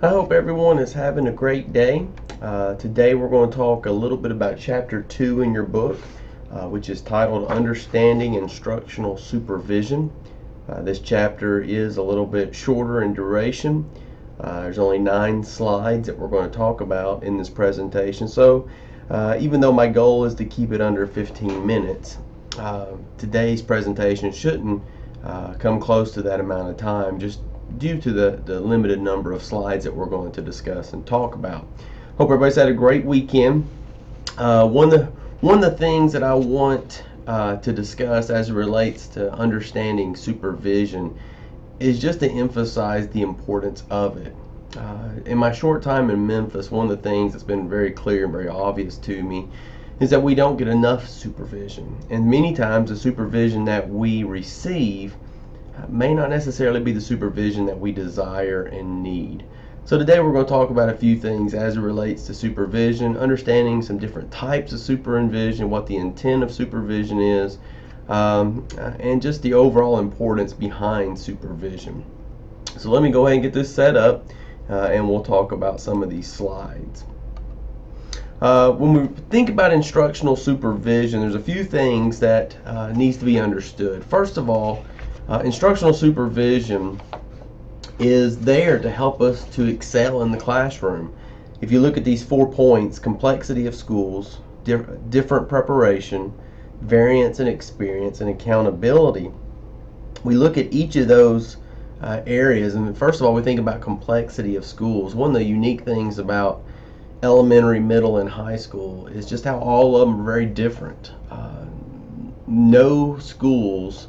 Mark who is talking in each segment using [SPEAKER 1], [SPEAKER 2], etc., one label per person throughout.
[SPEAKER 1] I hope everyone is having a great day. Today we're going to talk a little bit about Chapter 2 in your book, which is titled Understanding Instructional Supervision. This chapter is a little bit shorter in duration. There's only 9 slides that we're going to talk about in this presentation. So even though my goal is to keep it under 15 minutes, today's presentation shouldn't come close to that amount of time, just due to the limited number of slides that we're going to discuss and talk about. Hope everybody's had a great weekend. One of the things that I want to discuss as it relates to understanding supervision is just to emphasize the importance of it. In my short time in Memphis, one of the things that's been very clear and very obvious to me is that we don't get enough supervision. And many times the supervision that we receive may not necessarily be the supervision that we desire and need. So today we're going to talk about a few things as it relates to supervision, understanding some different types of supervision, what the intent of supervision is, and just the overall importance behind supervision. So let me go ahead and get this set up, and we'll talk about some of these slides. When we think about instructional supervision, there's a few things that needs to be understood. First of all, instructional supervision is there to help us to excel in the classroom. If you look at these 4 points: complexity of schools, different preparation, variance and experience, and accountability, we look at each of those areas, and first of all we think about complexity of schools. One of the unique things about elementary, middle, and high school is just how all of them are very different. No schools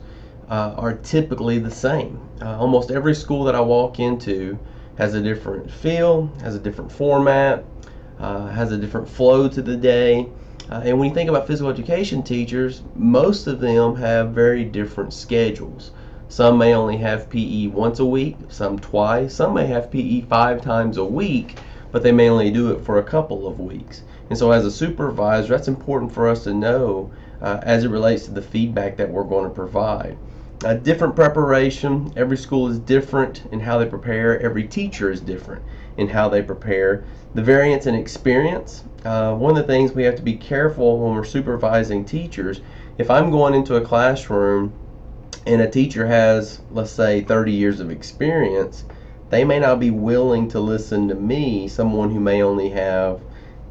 [SPEAKER 1] are typically the same. Almost every school that I walk into has a different feel, has a different format, has a different flow to the day. And when you think about physical education teachers, most of them have very different schedules. Some may only have PE once a week, some twice, some may have PE 5 times a week, but they may only do it for a couple of weeks. And so as a supervisor, that's important for us to know as it relates to the feedback that we're going to provide. Different preparation. Every school is different in how they prepare. Every teacher is different in how they prepare. The variance and experience. One of the things we have to be careful when we're supervising teachers, if I'm going into a classroom and a teacher has, let's say, 30 years of experience, they may not be willing to listen to me, someone who may only have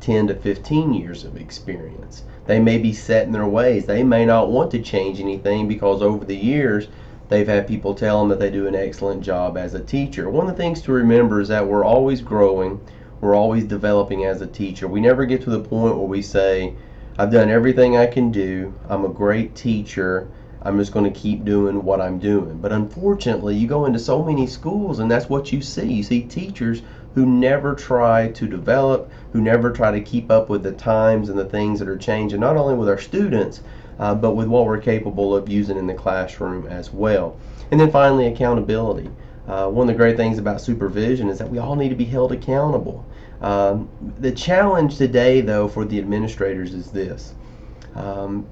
[SPEAKER 1] 10 to 15 years of experience. They may be set in their ways. They may not want to change anything because over the years they've had people tell them that they do an excellent job as a teacher. One of the things to remember is that we're always growing, we're always developing as a teacher. We never get to the point where we say, I've done everything I can do, I'm a great teacher, I'm just going to keep doing what I'm doing. But unfortunately, you go into so many schools and that's what you see. You see teachers who never try to develop, who never try to keep up with the times and the things that are changing, not only with our students, but with what we're capable of using in the classroom as well. And then finally, accountability. One of the great things about supervision is that we all need to be held accountable. The challenge today, though, for the administrators is this.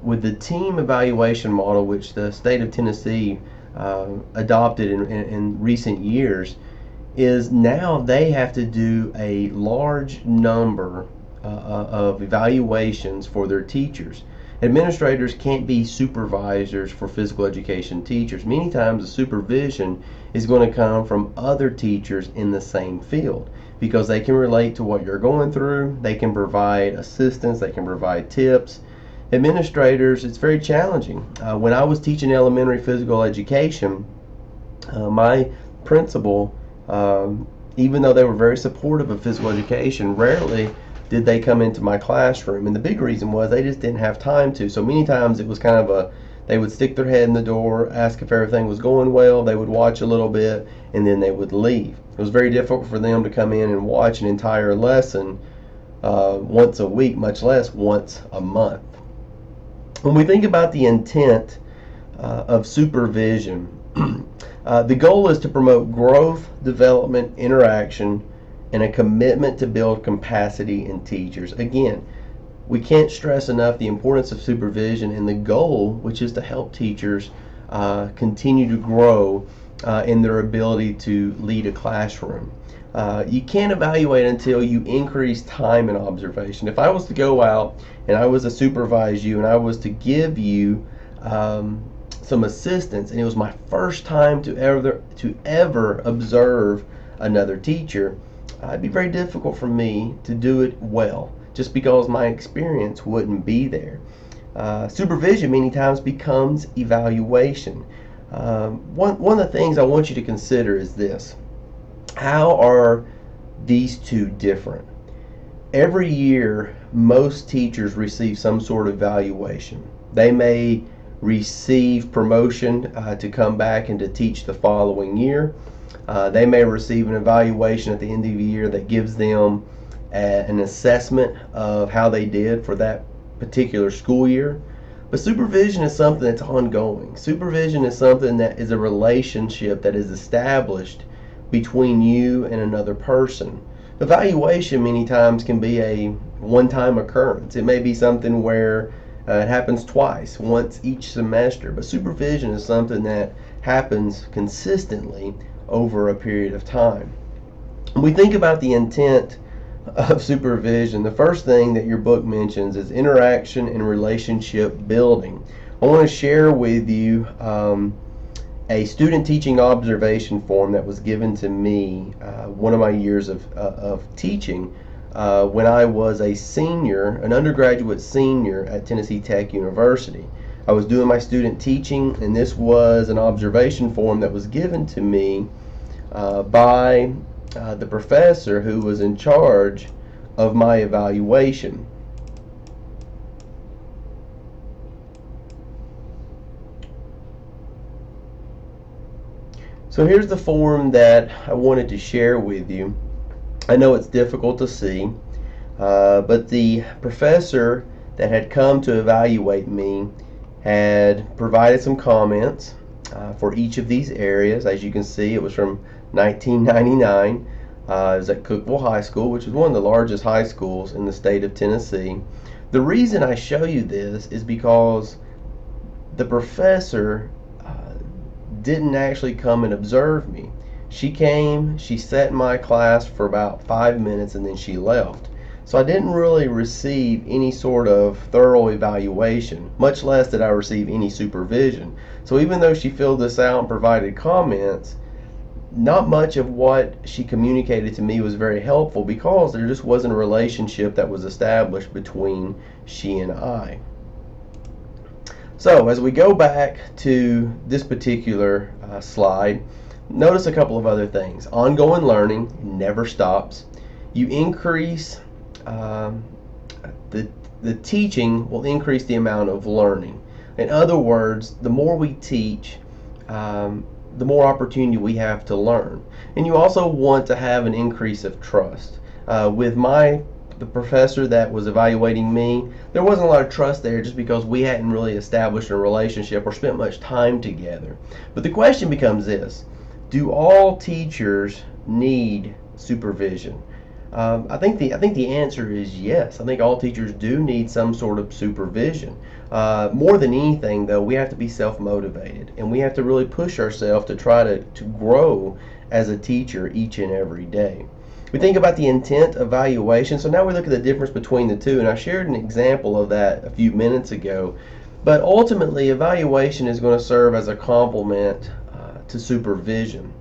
[SPEAKER 1] With the team evaluation model, which the state of Tennessee adopted in recent years, is now they have to do a large number of evaluations for their teachers. Administrators can't be supervisors for physical education teachers. Many times the supervision is going to come from other teachers in the same field because they can relate to what you're going through, they can provide assistance, they can provide tips. Administrators, it's very challenging. When I was teaching elementary physical education, my principal, even though they were very supportive of physical education, rarely did they come into my classroom. And the big reason was they just didn't have time to. So many times it was kind of they would stick their head in the door, ask if everything was going well, they would watch a little bit, and then they would leave. It was very difficult for them to come in and watch an entire lesson once a week, much less once a month. When we think about the intent of supervision, the goal is to promote growth, development, interaction, and a commitment to build capacity in teachers. Again, we can't stress enough the importance of supervision and the goal, which is to help teachers continue to grow in their ability to lead a classroom. You can't evaluate until you increase time in observation. If I was to go out and I was to supervise you and I was to give you some assistance, and it was my first time to ever observe another teacher, it'd be very difficult for me to do it well, just because my experience wouldn't be there. Supervision many times becomes evaluation. One of the things I want you to consider is this: how are these two different? Every year, most teachers receive some sort of evaluation. They may receive promotion to come back and to teach the following year. They may receive an evaluation at the end of the year that gives them an assessment of how they did for that particular school year. But supervision is something that's ongoing. Supervision is something that is a relationship that is established between you and another person. Evaluation many times can be a one-time occurrence. It may be something where it happens twice, once each semester, but supervision is something that happens consistently over a period of time. When we think about the intent of supervision, the first thing that your book mentions is interaction and relationship building. I want to share with you a student teaching observation form that was given to me one of my years of teaching when I was a senior, an undergraduate senior at Tennessee Tech University. I was doing my student teaching, and this was an observation form that was given to me by the professor who was in charge of my evaluation. So here's the form that I wanted to share with you. I know it's difficult to see, but the professor that had come to evaluate me had provided some comments for each of these areas. As you can see, it was from 1999. It was at Cookeville High School, which is one of the largest high schools in the state of Tennessee. The reason I show you this is because the professor didn't actually come and observe me. She came, she sat in my class for about 5 minutes, and then she left. So I didn't really receive any sort of thorough evaluation, much less did I receive any supervision. So even though she filled this out and provided comments, not much of what she communicated to me was very helpful, because there just wasn't a relationship that was established between she and I. So as we go back to this particular slide, notice a couple of other things. Ongoing learning never stops. You increase the teaching will increase the amount of learning. In other words, the more we teach, the more opportunity we have to learn. And you also want to have an increase of trust. With the professor that was evaluating me, there wasn't a lot of trust there, just because we hadn't really established a relationship or spent much time together. But the question becomes this: do all teachers need supervision? I think the answer is yes. I think all teachers do need some sort of supervision. More than anything, though, we have to be self-motivated, and we have to really push ourselves to try to grow as a teacher each and every day. We think about the intent evaluation. So now we look at the difference between the two, and I shared an example of that a few minutes ago. But ultimately, evaluation is going to serve as a complement to supervision.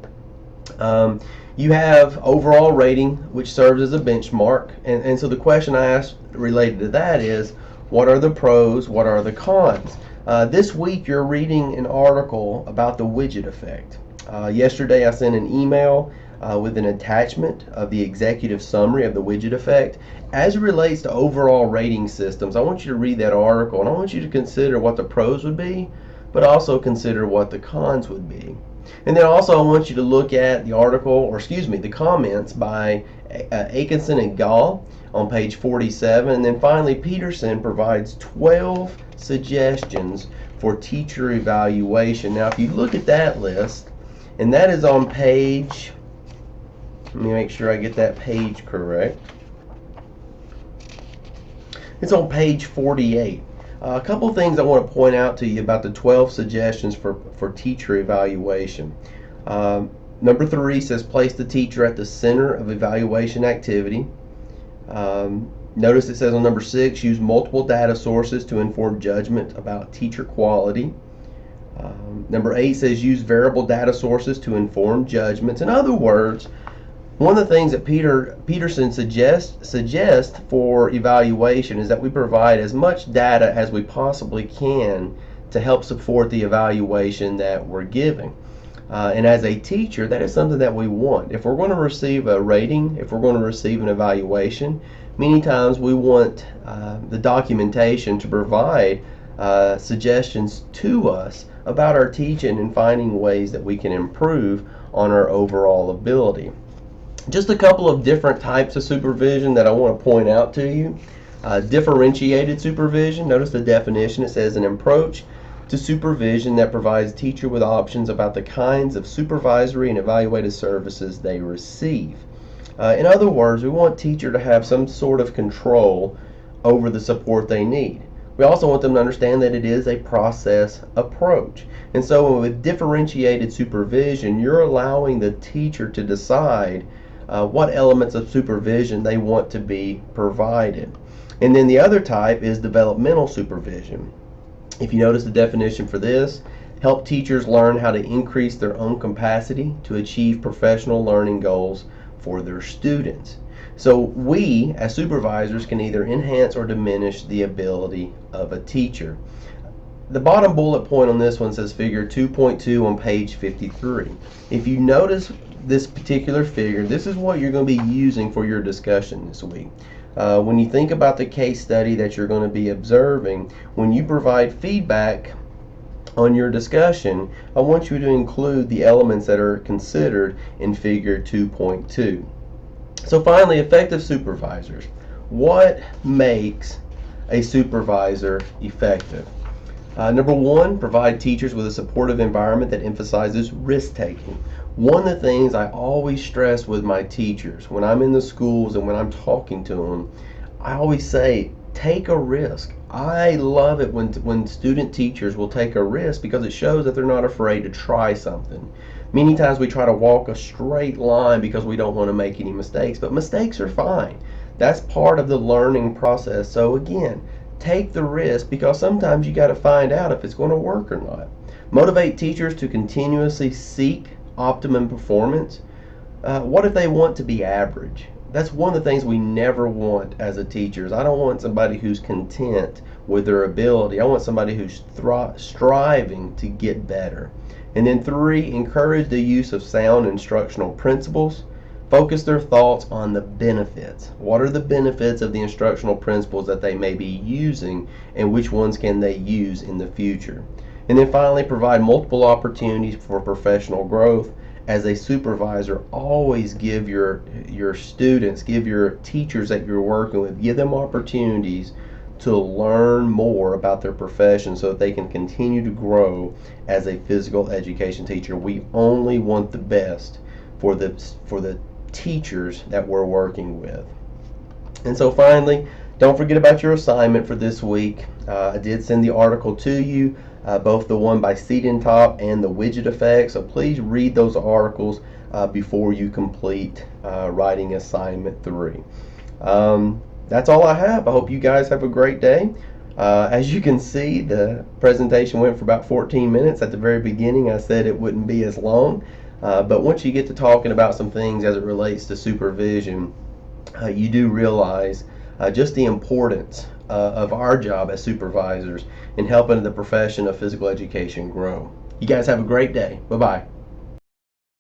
[SPEAKER 1] You have overall rating, which serves as a benchmark, and so the question I asked related to that is, what are the pros, what are the cons? This week you're reading an article about the widget effect. Yesterday I sent an email with an attachment of the executive summary of the widget effect. As it relates to overall rating systems, I want you to read that article, and I want you to consider what the pros would be, but also consider what the cons would be. And then also I want you to look at the article, or excuse me, the comments by Atkinson and Gall on page 47. And then finally, Peterson provides 12 suggestions for teacher evaluation. Now, if you look at that list, and that is on page, let me make sure I get that page correct. It's on page 48. A couple of things I want to point out to you about the 12 suggestions for teacher evaluation. Number 3 says place the teacher at the center of evaluation activity. Notice it says on number 6, use multiple data sources to inform judgment about teacher quality. Number 8 says use variable data sources to inform judgments. In other words, one of the things that Peterson suggests for evaluation is that we provide as much data as we possibly can to help support the evaluation that we're giving. And as a teacher, that is something that we want. If we're going to receive a rating, if we're going to receive an evaluation, many times we want the documentation to provide suggestions to us about our teaching and finding ways that we can improve on our overall ability. Just a couple of different types of supervision that I want to point out to you. Differentiated supervision. Notice the definition. It says an approach to supervision that provides teacher with options about the kinds of supervisory and evaluative services they receive. In other words, we want teacher to have some sort of control over the support they need. We also want them to understand that it is a process approach. And so with differentiated supervision, you're allowing the teacher to decide what elements of supervision they want to be provided. And then the other type is developmental supervision. If you notice the definition for this, help teachers learn how to increase their own capacity to achieve professional learning goals for their students. So we, as supervisors, can either enhance or diminish the ability of a teacher. The bottom bullet point on this one says figure 2.2 on page 53. If you notice this particular figure, this is what you're going to be using for your discussion this week. When you think about the case study that you're going to be observing, when you provide feedback on your discussion, I want you to include the elements that are considered in figure 2.2. So finally, effective supervisors. What makes a supervisor effective? Number 1, provide teachers with a supportive environment that emphasizes risk-taking. One of the things I always stress with my teachers when I'm in the schools and when I'm talking to them, I always say, take a risk. I love it when student teachers will take a risk because it shows that they're not afraid to try something. Many times we try to walk a straight line because we don't want to make any mistakes, but mistakes are fine. That's part of the learning process. So again, take the risk because sometimes you got to find out if it's going to work or not. Motivate teachers to continuously seek optimum performance. What if they want to be average? That's one of the things we never want as a teachers. I don't want somebody who's content with their ability. I want somebody who's striving to get better. And then 3, encourage the use of sound instructional principles. Focus their thoughts on the benefits. What are the benefits of the instructional principles that they may be using, and which ones can they use in the future? And then finally, provide multiple opportunities for professional growth. As a supervisor, always give your students, give your teachers that you're working with, give them opportunities to learn more about their profession so that they can continue to grow as a physical education teacher. We only want the best for the teachers that we're working with. And so finally, don't forget about your assignment for this week. I did send the article to you, both the one by Siedentop and the widget effect. So please read those articles before you complete writing assignment 3. That's all I have. I hope you guys have a great day. As you can see, the presentation went for about 14 minutes. At the very beginning, I said it wouldn't be as long. But once you get to talking about some things as it relates to supervision, you do realize just the importance of our job as supervisors in helping the profession of physical education grow. You guys have a great day. Bye-bye.